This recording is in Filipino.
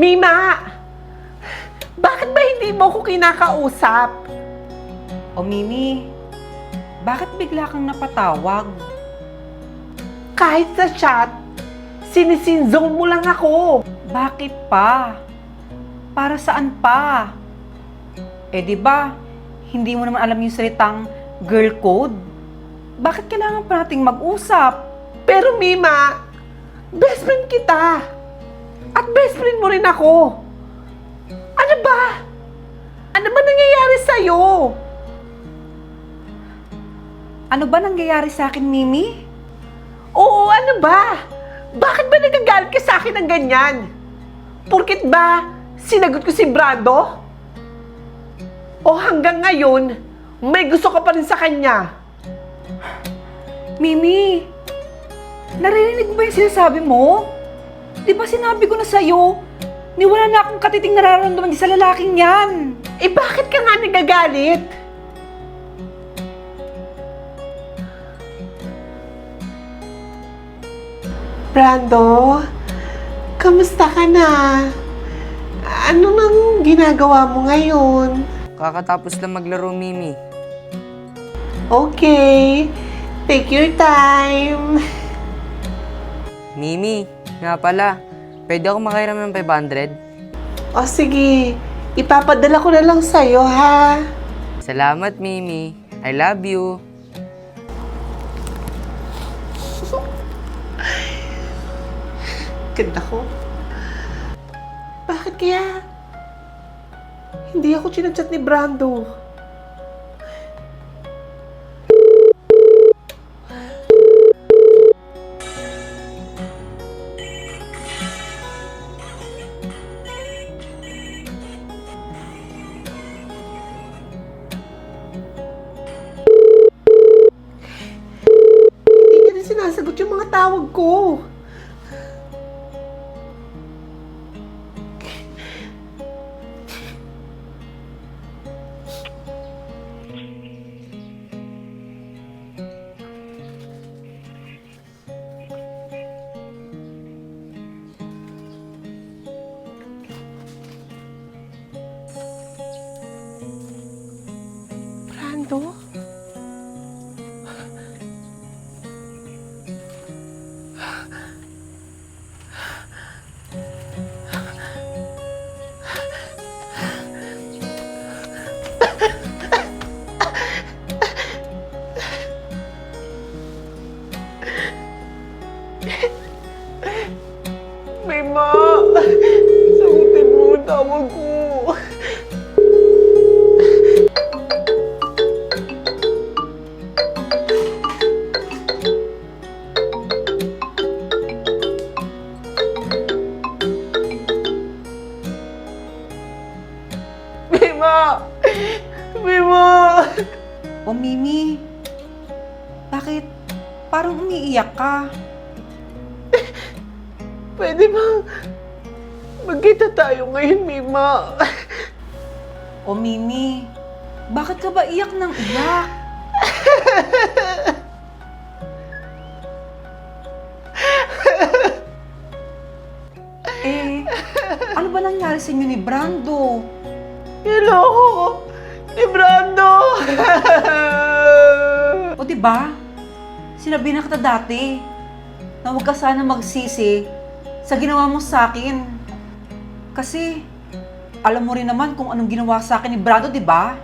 Mima! Bakit ba hindi mo ko kinakausap? O Mimi, bakit bigla kang napatawag? Kahit sa chat, sinisinzone mo lang ako. Bakit pa? Para saan pa? Eh di ba, hindi mo naman alam yung salitang girl code? Bakit kailangan pa nating mag-usap? Pero Mima, best friend kita. At best friend mo rin ako. Ano ba? Ano ba nangyayari sa'yo? Ano ba nangyayari sa akin, Mimi? Oo, ano ba? Bakit ba nagagalit ka sa akin ng ganyan? Porkit ba sinagot ko si Brando? O hanggang ngayon, may gusto ka pa rin sa kanya? Mimi, narinig mo ba yung sinasabi mo? Di ba sinabi ko na sa'yo, ni wala na akong katiting nararamdaman sa lalaking yan. Eh bakit ka nga nagagalit? Brando, kamusta ka na? Ano nang ginagawa mo ngayon? Kakatapos lang maglaro, Mimi. Okay, take your time. Mimi, nga pala, pwede ako makairam ng 500? O sige, ipapadala ko na lang sa'yo ha. Salamat, Mimi. I love you. Ganda ko. Bakit kaya hindi ako chinachat ni Brando? Hindi niya rin sinasagot yung mga tawag ko. Brando? Mima! Sagutin mo ang tawag ko. Mima! Mima! O Mimi, bakit parang umiiyak ka? Pwede bang magkita tayo ngayon, Mima? O Mimi, bakit ka ba iyak ng iyak? Eh, ano ba nangyari sa inyo ni Brando? Niloko ni Brando! O diba, sinabi na kita dati na huwag ka sana magsisi sa ginawa mo sa akin. Kasi, alam mo rin naman kung anong ginawa sa akin ni Brando, diba?